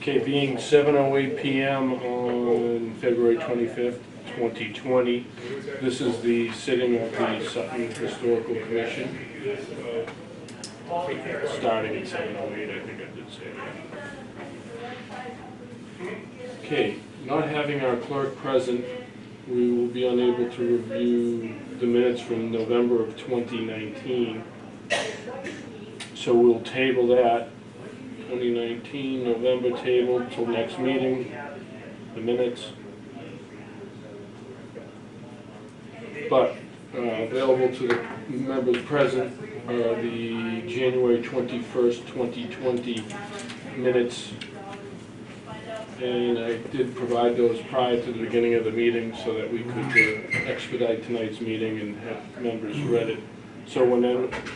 Okay, being 7:08 p.m. on February 25th, 2020, this is the sitting of the Sutton Historical Commission, starting at 7:08, I think I did say that. Okay, not having our clerk present, we will be unable to review the minutes from November of 2019, so we'll table that. 2019 November table till next meeting, the minutes. But available to the members present are the January 21st, 2020 minutes. And I did provide those prior to the beginning of the meeting so that we could expedite tonight's meeting and have members read it. So when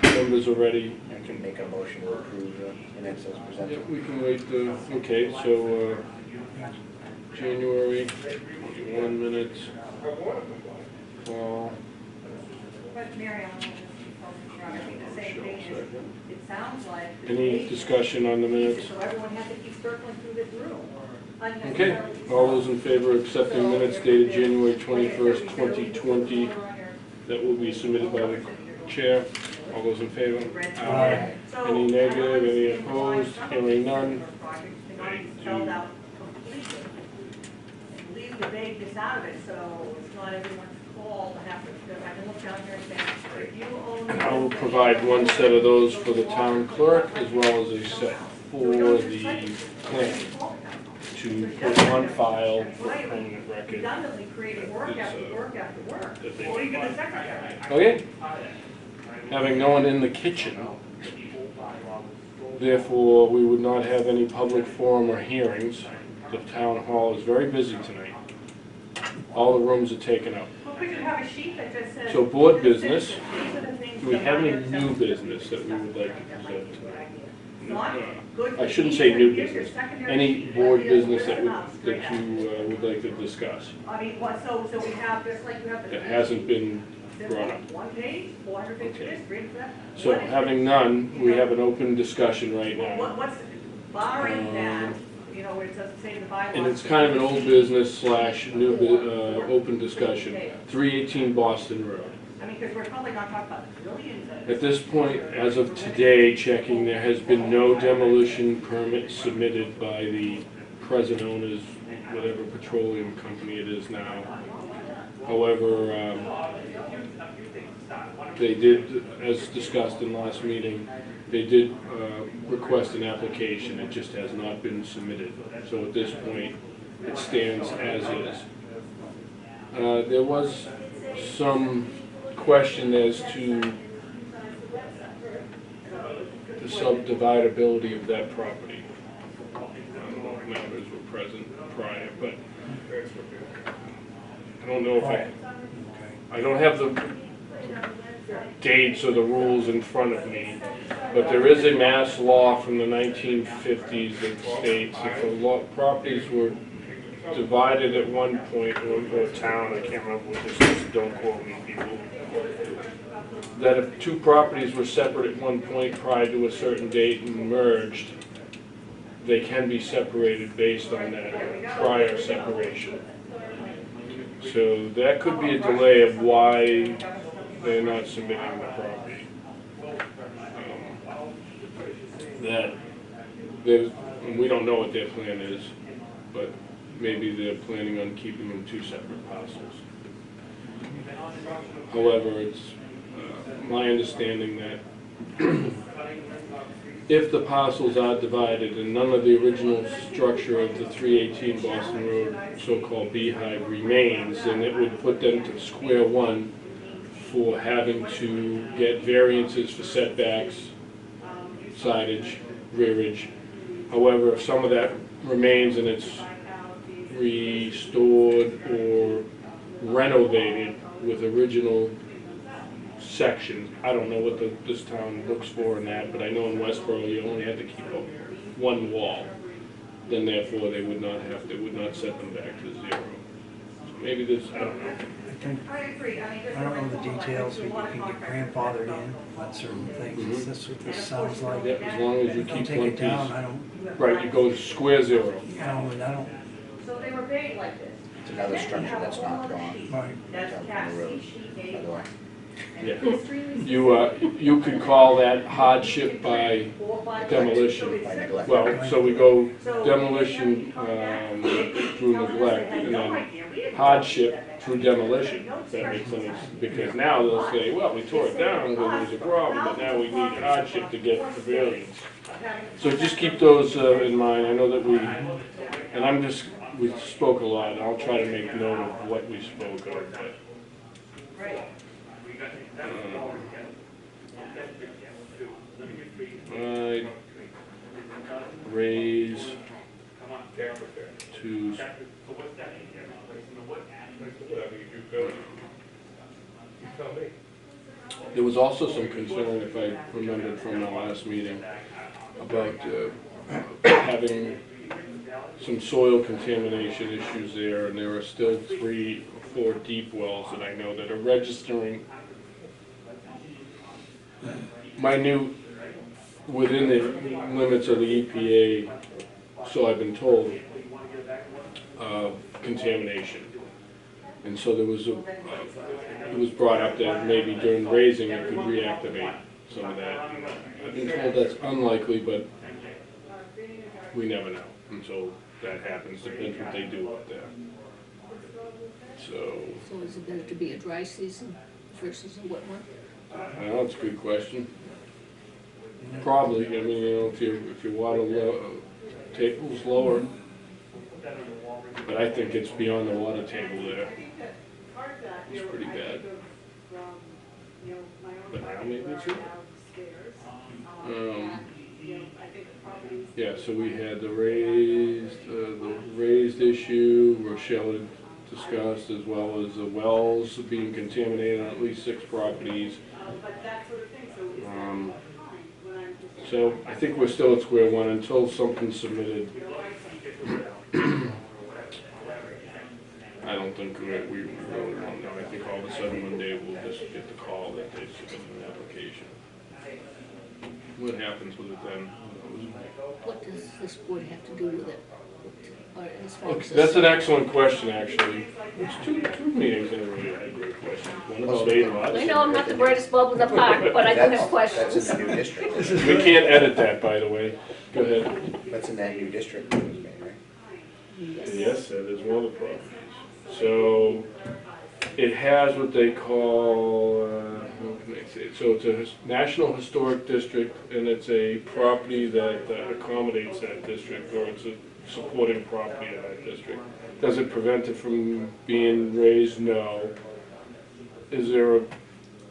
members are ready, I can make a motion to approve the minutes as presented. yeah, we can wait the, okay, so January 21 minutes. It sounds like Any discussion on the minutes? so everyone has to keep circling through this room. Okay, all those in favor of accepting minutes dated January 21st, 2020, that will be submitted by the chair. All those in favor? Aye. Any negative, any opposed? Hearing none. Spelled out completely. Leave the vagueness out of it, so it's not everyone's call to have to, because I can look down here and say, if you own. I will provide one set of those for the town clerk as well as a set for the plan to put on file for permanent record. Redundantly creating work after work after work. That they Or even the secretary. Okay. Having no one in the kitchen, therefore we would not have any public forum or hearings. The town hall is very busy tonight. All the rooms are taken up. Well, we could have a sheet that just says. So board business, These are the things do we that have any I have new to- business that we would like to present tonight? Not good I for shouldn't you, say but new here's your business. secondary Any sheet. board Here's business that enough, you straight out. would like to discuss I mean, what, so we have, just like you have the. that hasn't been This brought up. one page, 450 Okay. this, 300 that. So What is having it? none, we have an open discussion right Well, now. what's, barring that, you know, where it doesn't say the bylaws. And it's kind of an old business slash new open discussion. 318 Boston Road. I mean, because we're probably not talking about billions of. At this point, as of today, checking, there has been no demolition permit submitted by the present owners, whatever petroleum company it is now. However, they did, as discussed in last meeting, they did request an application. It just has not been submitted. So at this point, it stands as is. There was some question as to the subdividability of that property. I don't know if members were present prior, but I don't know if I don't have the dates or the rules in front of me, but there is a mass law from the 1950s that states if the properties were divided at one point, or a town, I can't remember what this is, don't quote me, people, that if two properties were separate at one point prior to a certain date and merged, they can be separated based on that prior separation. So that could be a delay of why they're not submitting the property. And we don't know what their plan is, but maybe they're planning on keeping them two separate parcels. However, it's my understanding that if the parcels are divided and none of the original structure of the 318 Boston Road so-called beehive remains, then it would put them to square one for having to get variances for setbacks, sidage, rearage. However, if some of that remains and it's restored or renovated with original sections, I don't know what this town looks for in that, but I know in Westboro you only have to keep up one wall. Then therefore they would not set them back to zero. So maybe there's, I don't know. I think, I agree, I mean, there's. I don't know the details, but you can get grandfathered in on certain things. That's what this sounds like. Yeah, as long as you Don't keep take one it down, piece. I don't, Right, you go square zero. you know, and I don't, So they were big like this. It's another structure that's not gone right. That's down cat from the road, sheet by eight. the way. Yeah. You could call that hardship by demolition. By neglect. Well, so we go demolition through neglect, and then hardship through demolition, if that makes sense. Because now they'll say, well, we tore it down, there was a problem, but now we need hardship to get the variance. So just keep those in mind. I know that we spoke a lot, and I'll try to make note of what we spoke of, but. Right, raise to. There was also some concern, if I remembered from the last meeting, about having some soil contamination issues there, and there are still 3 or 4 deep wells that I know that are registering minute within the limits of the EPA, so I've been told, contamination. And so there was it was brought up that maybe during raising it could reactivate some of that. I've been told that's unlikely, but we never know until that happens. Depends what they do up there. So is it better to be a dry season versus a wet one? well, that's a good question. Probably. I mean, you know, if your water table's lower, but I think it's beyond the water table there. It's pretty bad. But now maybe it's not. Yeah, so we had the raised issue Rochelle had discussed, as well as the wells being contaminated on at least 6 properties. So I think we're still at square one until something's submitted. I don't think we really won't know. I think all of a sudden one day we'll just get the call that they submitted an application. What happens with it then? What does this board have to do with it? Or as far Look, as that's this- an excellent question, actually. It's two meetings in a row you had great questions. One about 8 lots. I know I'm not the brightest bulb in the park, but I do have That's questions. in the new district. We can't edit that, by the way. Go ahead. That's in that new district that was made, right? Yes, that is one of the properties. So it has what they call, how can I say it? So it's a National Historic District, and it's a property that accommodates that district, or it's a supporting property of that district. Does it prevent it from being raised? No. Is there a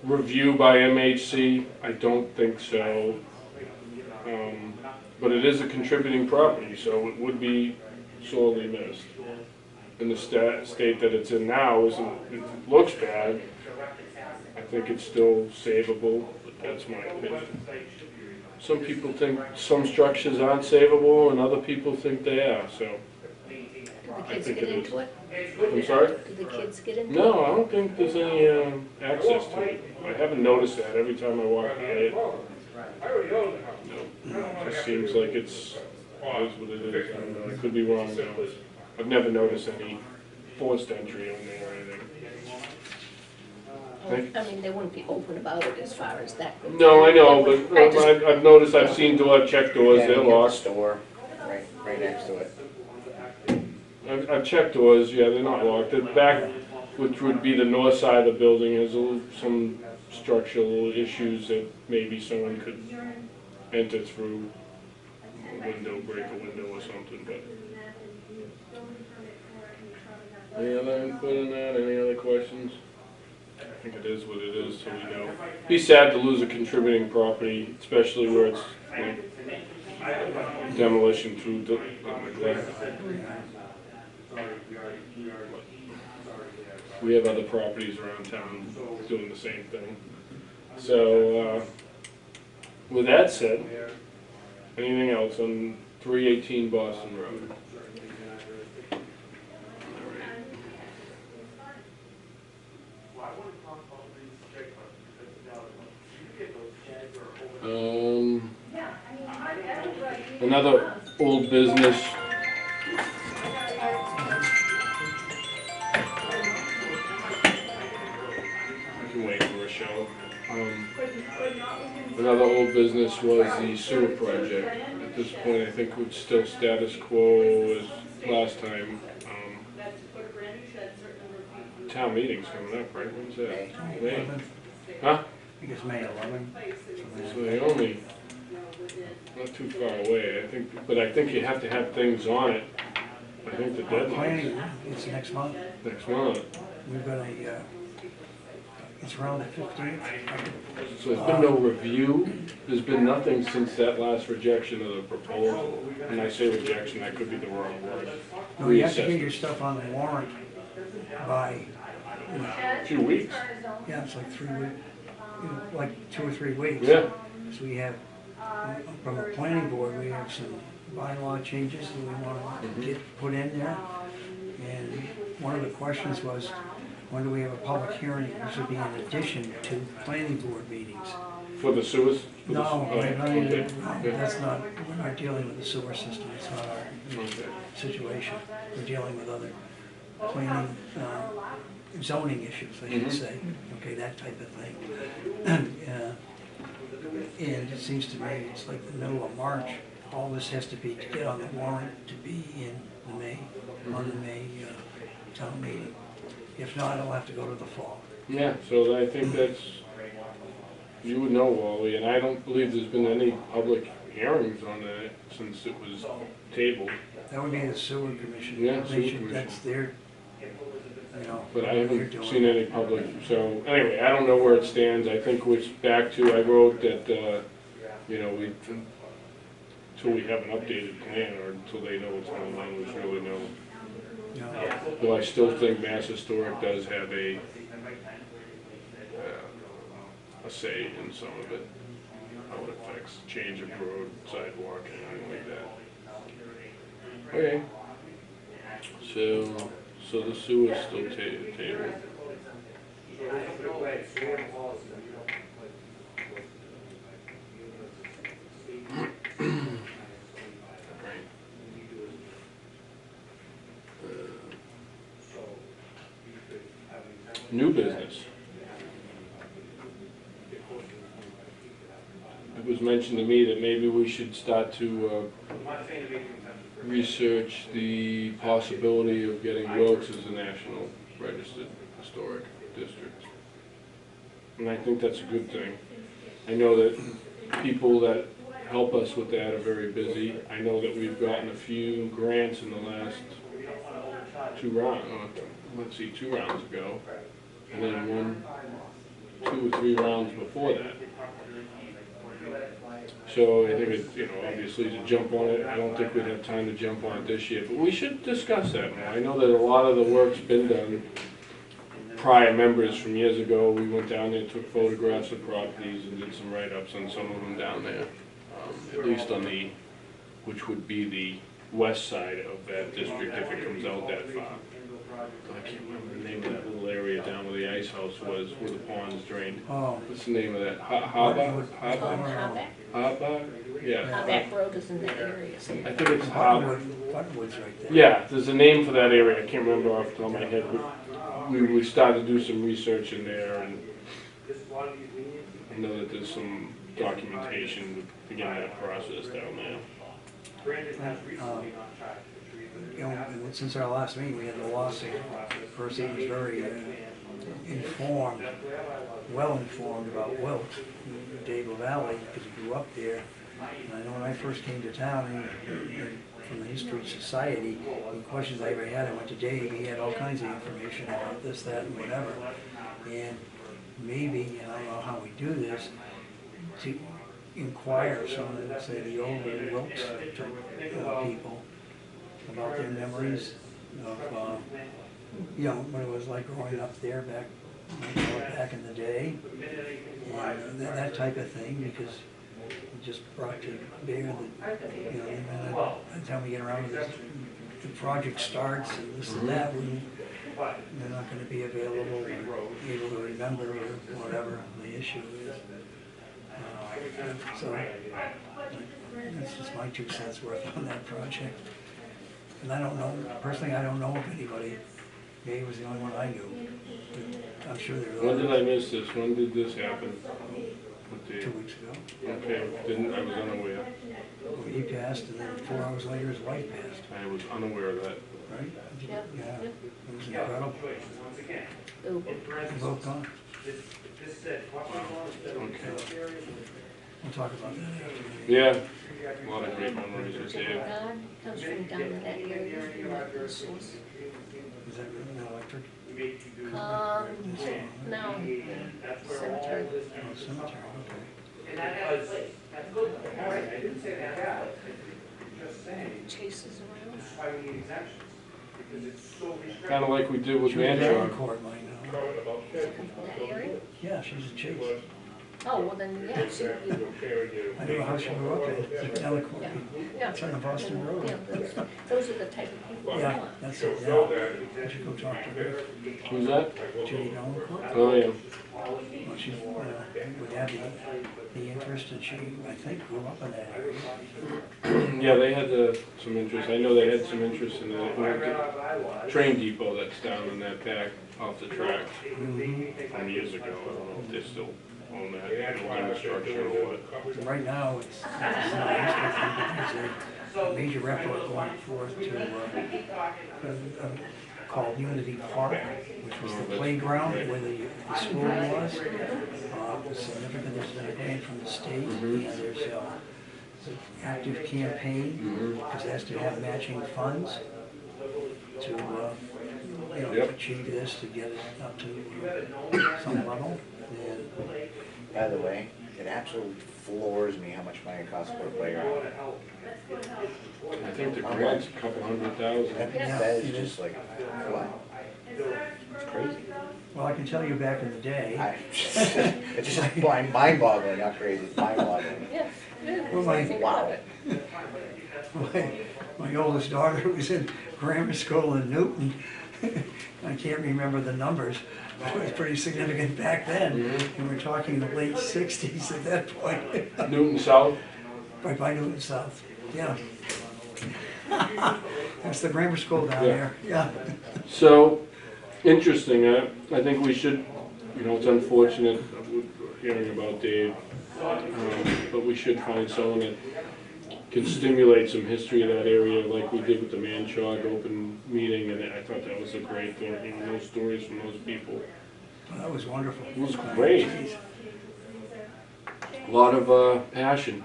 review by MHC? I don't think so. But it is a contributing property, so it would be sorely missed. In the state that it's in now, it looks bad. I think it's still savable, but that's my opinion. Some people think some structures aren't savable, and other people think they are, so. Do the I kids think get it is. into it? I'm sorry? Do the kids get into it? No, I don't think there's any access to it. I haven't noticed that every time I walk by it. No, it just seems like it is what it is. I don't know, I could be wrong though. I've never noticed any forced entry on there or anything. I mean, they wouldn't be open about it as far as that goes. No, I know, They but would- I just- I've noticed, I've seen check doors, Yeah, they're you get the locked. store right next to it. I've checked doors, yeah, they're not locked. The back, which would be the north side of the building, has some structural issues that maybe someone could enter through a window, break a window or something, but. Any other input on that? Any other questions? I think it is what it is, so we know. Be sad to lose a contributing property, especially where it's demolition through neglect. We have other properties around town doing the same thing. So, with that said, anything else on 318 Boston Road? Another old business. I can wait for a show. Another old business was the sewer project. At this point, I think it's still status quo as last time. Town meeting's coming up, right? When's that? May. 11th, Huh? I think it's May 11th. So they only, not too far away, I think, but I think you have to have things on it. I think the deadline's Planning, it's next month. next month. We've got a, it's around the 15th. So there's been no review, there's been nothing since that last rejection of the proposal. And I say rejection, that could be the wrong word. No, you have to get Reassessment. your stuff on the warrant by, A few weeks. yeah, it's like 3 weeks, like 2 or 3 weeks. Yeah. So we have, from the planning board, we have some bylaw changes that we want to get put in there. And one of the questions was, when do we have a public hearing? This would be in addition to planning board meetings. For the sewers? For the- No, oh, okay. that's not, we're not dealing with the sewer system, it's not our Okay. situation. We're dealing with other planning, zoning issues, I should say, okay, that type of thing. And it seems to me, it's like the middle of March, all this has to be to get on the warrant to be in the May, on the May town meeting. If not, it'll have to go to the fall. Yeah, so I think that's, you would know, Wally, and I don't believe there's been any public hearings on that since it was tabled. That would be the sewer commission. Yeah, They sewer should- commission. That's their, you know. But I what they're haven't doing. seen any public, so, anyway, I don't know where it stands. I think it's back to, I wrote that, you know, until we have an updated plan, or until they know what's going on, there's really no. Yeah. Though I still think Mass Historic does have a say in some of it, how it affects change of road, sidewalk, anything like that. Okay. So the sewer's still tabled. New business. It was mentioned to me that maybe we should start to research the possibility of getting Wilkes as a national registered historic district. And I think that's a good thing. I know that people that help us with that are very busy. I know that we've gotten a few grants in the last 2 rounds, two rounds ago. And then 2 or 3 rounds before that. So I think it's, obviously to jump on it, I don't think we'd have time to jump on it this year, but we should discuss that more. I know that a lot of the work's been done. Prior members from years ago, we went down there, took photographs of properties and did some write-ups on some of them down there. At least on which would be the west side of that district if it comes out that far. I can't remember the name of that little area down where the ice house was, where the ponds drained. Oh. What's the name of that? Harbor? Yeah. Howback Road is in that area. I think it's Harbor. Buttonwood's right there. Yeah, there's a name for that area. I can't remember off the top of my head, but we started to do some research in there, and I know that there's some documentation to begin that process down there. Since our last meeting, we had the lawsuit. The person was very informed, well informed about Wilkes, Dave Valley, because he grew up there. And I know when I first came to town, from the History Society, the questions I ever had, I went to Dave, he had all kinds of information about this, that, and whatever. And maybe, and I don't know how we do this, to inquire some of the, say, the older Wilkes people about their memories of, what it was like growing up there back in the day, and that type of thing, because it just brought to bear that, by the time we get around to this, the project starts and this and that, they're not going to be available or able to remember or whatever the issue is. So, that's just my 2 cents worth on that project. And I don't know, personally, I don't know of anybody. Gay was the only one I knew. But I'm sure there are When did I others. miss this? When did this happen? What day? 2 weeks ago. Okay, I was unaware. Well, he passed, and then 4 hours later, his wife passed, I was unaware of that. right? Yeah. Yeah, it was incredible. Oh, They both gone. Okay. We'll talk about that after. Yeah, a lot of great memories with Dave. God, comes from down in that area, you know, the source. Is that really electric? No, cemetery. Oh, cemetery, okay. Chases around. Kind of like we did with She was in Manchog. court, might know. Come from that area? Yeah, she's a chase. Oh, well then, yeah, so you, I don't know how she grew up in Delacorte. yeah, yeah. It's on the Boston Yeah, Road. those are the type of people I Yeah, want. that's it, yeah. I should go talk to her. Who's that? Judy Delacorte. Oh, yeah. Well, she would have the interest, and she, I think, grew up in that area. Yeah, they had some interest. I know they had some interest in the train depot that's down in that back off the tracks from years ago. I don't know if they still own that building structure or what. Right now, it's not interesting because a major effort going forth to, called Unity Park, which was the playground where the school was. Significant, there's been a grant from the state, and there's an active campaign, because it has to have matching funds to, achieve this, to get it up to some level. And By the way, it absolutely floors me how much money it costs for a playground. I think the grant's a couple $100,000. That is just like, what? It's crazy. Well, I can tell you back in the day, It's just mind-boggling, not crazy, it's mind-boggling. Yeah. well, my, Wow. my oldest daughter was in grammar school in Newton. I can't remember the numbers, but it was pretty significant back then. And we're talking the late 60s at that point, Newton South? right by Newton South, yeah. That's the grammar school down Yeah. there, yeah. So, interesting. I think we should, it's unfortunate hearing about Dave, but we should find someone that can stimulate some history of that area like we did with the Manchog open meeting, and I thought that was a great thing, hearing those stories from those people. Well, that was wonderful. It was great. Jeez. A lot of passion.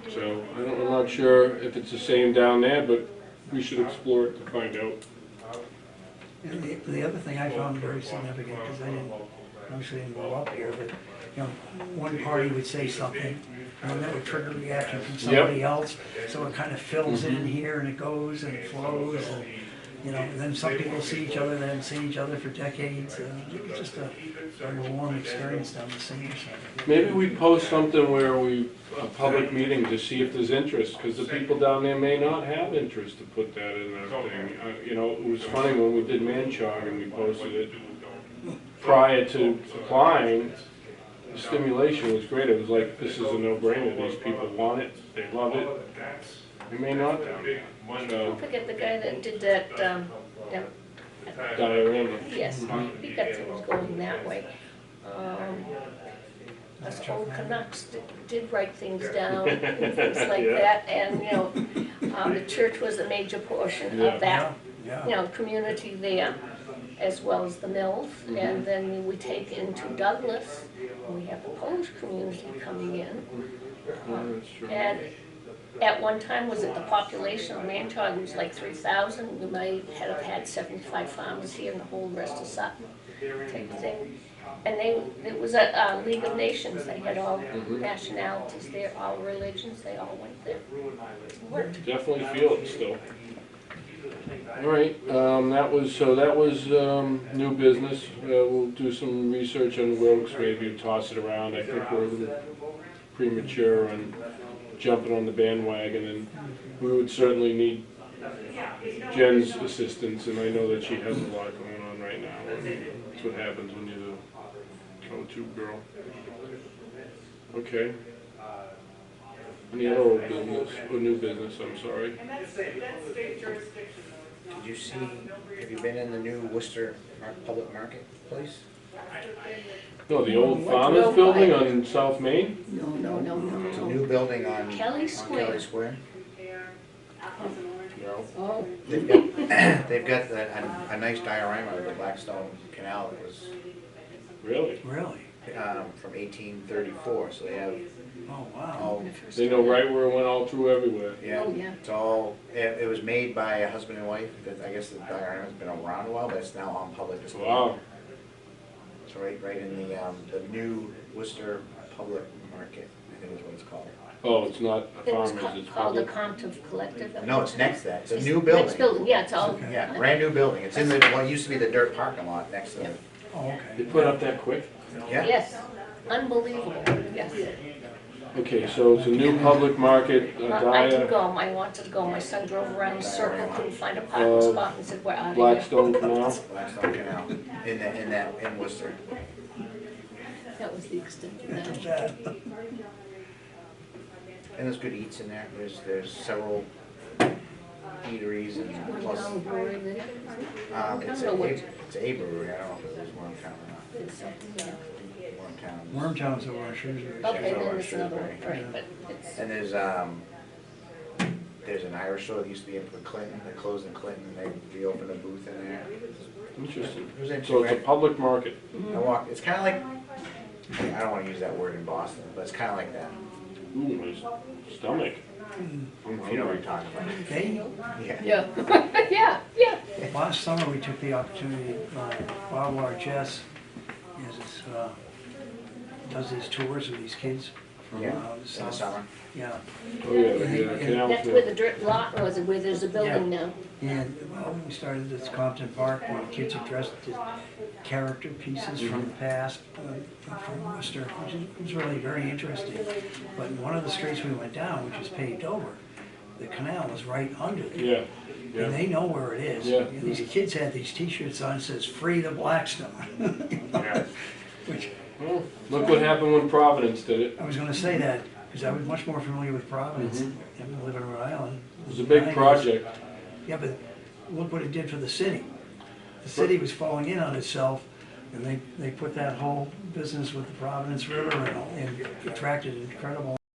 So, I'm not sure if it's the same down there, but we should explore it to find out. And the other thing I found very significant, because obviously didn't grow up here, but, one party would say something, and then that would trigger a reaction from somebody else, so it kind of fills in here, and it goes, and it flows, and then some people see each other, they haven't seen each other for decades, it's just a very warm experience down the senior center. Maybe we post something where a public meeting to see if there's interest, because the people down there may not have interest to put that in their thing. It was funny when we did Manchog and we posted it, prior to applying, the stimulation was great. It was like, this is a no-brainer, these people want it, they love it. They may not down there. So, Don't forget the guy that did that, diorama. yes, he got things going that way. Us old Canucks did write things down and things like Yeah. that, and, the church was a major portion of that, Yeah. community there, as well as the mills. And then we take into Douglas, and we have the Polish community coming in. Yeah, that's true. And at one time, was it the population of Manchog was like 3,000? We might have had 75 farmers here and the whole rest of Sutton type of thing. And it was a League of Nations. They had all nationalities there, all religions, they all went there. It worked. Definitely feel it still. All right, that was new business. We'll do some research on Wilkes, maybe toss it around. I think we're a little premature on jumping on the bandwagon, and we would certainly need Jen's assistance, and I know that she has a lot going on right now. That's what happens when you're the go-to girl. Okay. Any other old business, or new business, I'm sorry. And that's state jurisdiction though, it's not. Did you see, have you been in the new Worcester Public Marketplace? No, the old What Farmers drove Building by? on South Main? No. It's a new building on Kelly on Square. Kelly Square. Compare apples and oranges. Oh, They've got a nice diorama of the Blackstone Canal that was Really? Really? from 1834, so they have Oh, wow. all, They know right where it went all through everywhere. yeah, Oh, yeah. it's all, it was made by a husband and wife, that I guess the diorama's been around a while, but it's now on public display. Wow. It's right in the new Worcester Public Market, I think is what it's called. Oh, it's not a it was Farmers, it's called the public. Compton Collective. No, it's next to that, it's a new Next building. building, yeah, it's all. Yeah, brand new building, it's in the, what used to be the dirt parking lot next to it. Oh, They okay. put up that quick? Yeah, Yes, unbelievable, yes. Okay, so it's a new public market, I can Dia, go, I wanted to go, my son drove around the circle, couldn't find a parking spot, and said, we're out of here. Blackstone Canal. Blackstone Canal, in Worcester. That was the extent of That's that. bad. And there's good eats in there, there's several eateries and plus, Wormtown Brewery there. it's I don't know a brewery, I don't know if it was Wormtown or not. It's something, yeah. Wormtown. Wormtown's over in Shrewsbury. Okay, It's over then in it's another one, Shrewsbury. right, but it's, And there's an Irish store that used to be in Clinton, that closed in Clinton, they reopened a booth in there. Interesting. It was So interesting, it's a right? public market. I walked, it's kinda like, I don't wanna use that word in Boston, but it's kinda like that, Ooh, my stomach. if you know what I'm talking about. Hey, Yeah. yeah, yeah. last summer we took the opportunity, Bob Largess does these tours with these kids from Yeah, the in the south. summer. Yeah, Oh, yeah, the canal. That's where the dirt lot was, where there's a building now. and well, we started at Compton Park where the kids are dressed as character pieces from the past, from Worcester, which was really very interesting. But in one of the streets we went down, which is paved over, the canal was right under there. Yeah, And yeah. they know where it is. Yeah. And these kids had these t-shirts on that says, "Free the Blackstone." Yeah. Which, Well, look what happened when Providence did it. I was gonna say that, because I was much more familiar with Providence. I've been living in Rhode Island. It was a big project. Yeah, but look what it did for the city. The city was falling in on itself, and they put that whole business with the Providence River and attracted an incredible